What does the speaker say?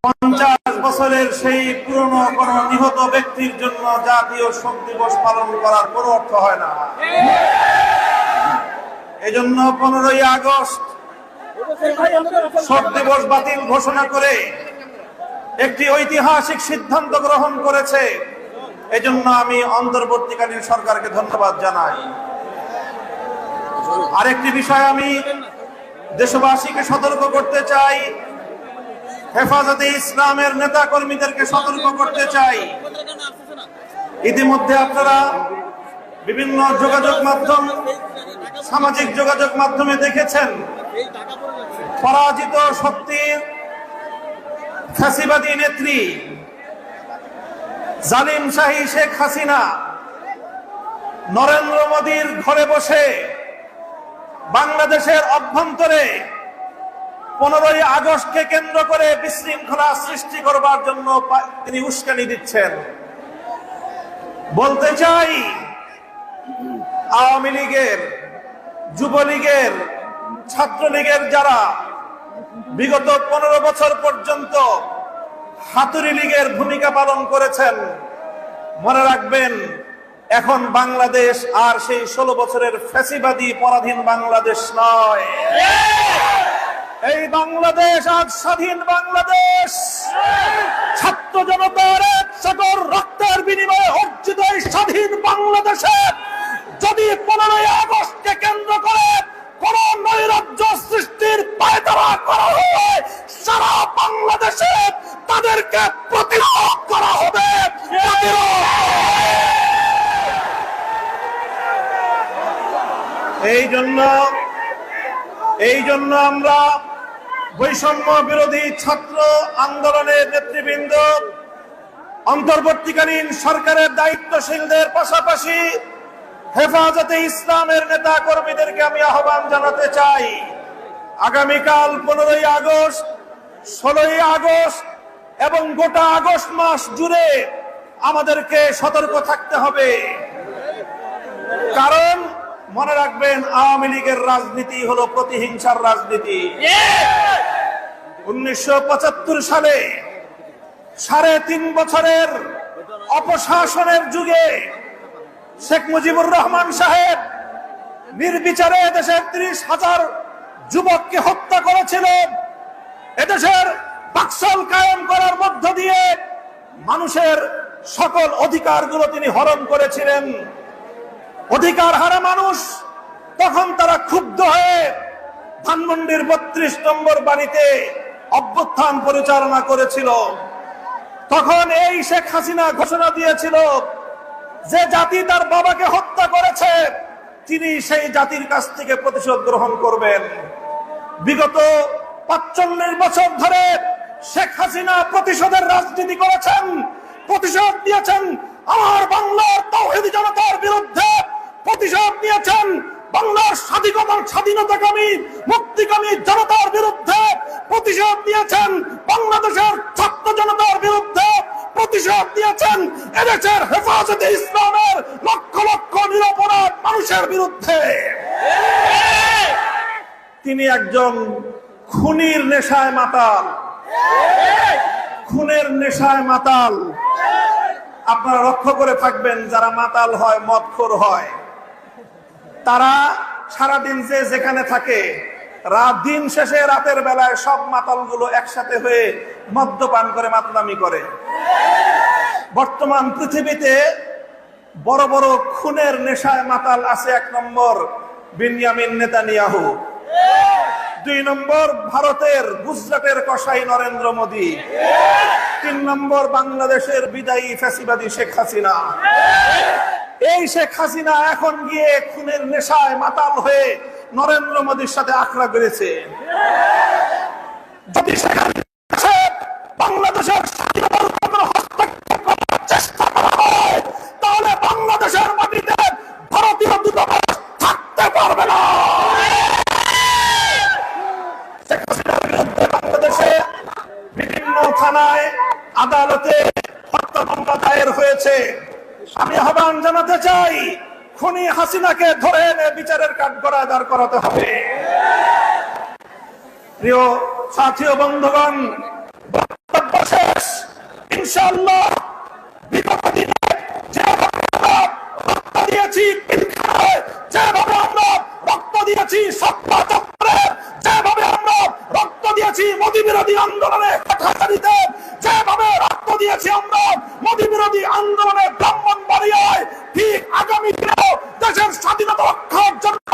50 বছরের সেই পুরনো কোন নিহত ব্যক্তির জন্য জাতীয় শোক দিবস পালন করার কোনো অর্থ হয় না। এজন্য 15ই আগস্ট শোক দিবস বাতিল ঘোষণা করে একটি ঐতিহাসিক সিদ্ধান্ত গ্রহণ করেছে। এজন্য আমি অন্তর্বর্তীকালীন সরকারকে ধন্যবাদ জানাই। আরেকটি বিষয় আমি দেশবাসীকে সতর্ক করতে চাই, হেফাজতে ইসলামের নেতা কর্মীদেরকে সতর্ক করতে চাই। ইতিমধ্যে আপনারা বিভিন্ন যোগাযোগ মাধ্যম, সামাজিক যোগাযোগ মাধ্যমে দেখেছেন পরাজিত শক্তির ফ্যাসিবাদী নেত্রী জালিম শাহী শেখ হাসিনা নরেন্দ্র মোদীর ঘরে বসে বাংলাদেশের অভ্যন্তরে 15ই আগস্টকে কেন্দ্র করে বিশৃঙ্খলা সৃষ্টি করবার জন্য তিনি উস্কানি দিচ্ছেন। বলতে চাই, আওয়ামী লীগের, যুবলীগের, ছাত্রলীগের যারা বিগত 15 বছর পর্যন্ত হাতুড়ি লীগের ভূমিকা পালন করেছেন, মনে রাখবেন এখন বাংলাদেশ আর সেই 16 বছরের ফ্যাসিবাদী পরাধীন বাংলাদেশ নয়। এই বাংলাদেশ আজ স্বাধীন বাংলাদেশ। ছাত্র জনতার সকল রক্তের বিনিময়ে অর্জিত এই স্বাধীন বাংলাদেশে যদি 15ই আগস্টকে কেন্দ্র করে কোন নৈরাজ্য সৃষ্টির পায়তারা করা হয়, সারা বাংলাদেশে তাদেরকে প্রতিরোধ করা হবে। এই জন্য আমরা বৈষম্য বিরোধী ছাত্র আন্দোলনের নেতৃবৃন্দ, অন্তর্বর্তীকালীন সরকারের দায়িত্বশীলদের পাশাপাশি হেফাজতে ইসলামের নেতা কর্মীদেরকে আমি আহ্বান জানাতে চাই, আগামীকাল 15ই আগস্ট, 16ই আগস্ট এবং গোটা আগস্ট মাস জুড়ে আমাদেরকে সতর্ক থাকতে হবে। কারণ মনে রাখবেন, আওয়ামী লীগের রাজনীতি হলো প্রতিহিংসার রাজনীতি। 1975 সালে 3.5 বছরের অপশাসনের যুগে শেখ মুজিবুর রহমান সাহেব নির্বিচারে দেশের 30,000 যুবককে হত্যা করেছিলেন। এদেশের বাকশাল কায়েম করার মধ্য দিয়ে মানুষের সকল অধিকারগুলো তিনি হরণ করেছিলেন। অধিকার হারা মানুষ তখন তারা ক্ষুব্ধ হয়ে ধানমন্ডির 32 নম্বর বাড়িতে অভ্যুত্থান পরিচালনা করেছিল। তখন এই শেখ হাসিনা ঘোষণা দিয়েছিল যে জাতি তার বাবাকে হত্যা করেছে তিনি সেই জাতির কাছ থেকে প্রতিশোধ গ্রহণ করবেন। বিগত 45 বছর ধরে শেখ হাসিনা প্রতিশোধের রাজনীতি করেছেন, প্রতিশোধ দিয়েছেন আমার বাংলার তাওহীদি জনতার বিরুদ্ধে, প্রতিশোধ নিয়েছেন বাংলার স্বাধীনতাকামী মুক্তিকামী জনতার বিরুদ্ধে, প্রতিশোধ নিয়েছেন বাংলাদেশের ছাত্র জনতার বিরুদ্ধে, প্রতিশোধ নিয়েছেন এদেশের হেফাজতে ইসলামের লক্ষ লক্ষ নিরপরাধ মানুষের বিরুদ্ধে। তিনি একজন খুনির নেশায় মাতাল, খুনের নেশায় মাতাল। আপনারা লক্ষ্য করে থাকবেন, যারা মাতাল হয়, মদখোর হয়, তারা সারাদিন যে যেখানে থাকে, দিন শেষে রাতের বেলায় সব মাতালগুলো একসাথে হয়ে মদ্যপান করে মাতলামি করে। বর্তমান পৃথিবীতে বড় বড় খুনের নেশায় মাতাল আছে। 1 নম্বর বিনিয়ামিন নেতানিয়াহু, 2 নম্বর ভারতের গুজরাটের কসাই নরেন্দ্র মোদী, 3 নম্বর বাংলাদেশের বিদায়ী ফ্যাসিবাদী শেখ হাসিনা। এই শেখ হাসিনা এখন গিয়ে খুনের নেশায় মাতাল হয়ে নরেন্দ্র মোদীর সাথে আখড়া করেছে। যদি বাংলাদেশের স্বাধীনতার উপর হস্তক্ষেপ করার চেষ্টা করা হয়, তাহলে বাংলাদেশের মাটিতে ভারতীয় দূতাবাস থাকতে পারবে না। শেখ হাসিনার বিরুদ্ধে বাংলাদেশে বিভিন্ন থানায়, আদালতে হত্যা মামলা দায়ের হয়েছে। আমি আহ্বান জানাতে চাই, খুনি হাসিনাকে ধরে এনে বিচারের কাঠগড়ায় দাঁড় করাতে হবে। প্রিয় সাথী ও বন্ধুগণ, বক্তব্য শেষ। ইনশাআল্লাহ বিগত দিনে যেভাবে আমরা রক্ত দিয়েছি পিলখানায়, যেভাবে আমরা রক্ত দিয়েছি সত্তা চক্রে, যেভাবে আমরা রক্ত দিয়েছি মোদী বিরোধী আন্দোলনে হাটহাজারীতে, যেভাবে রক্ত দিয়েছি আমরা মোদী বিরোধী আন্দোলনে ব্রাহ্মণবাড়িয়ায়, ঠিক আগামী দিনেও দেশের স্বাধীনতা রক্ষার জন্য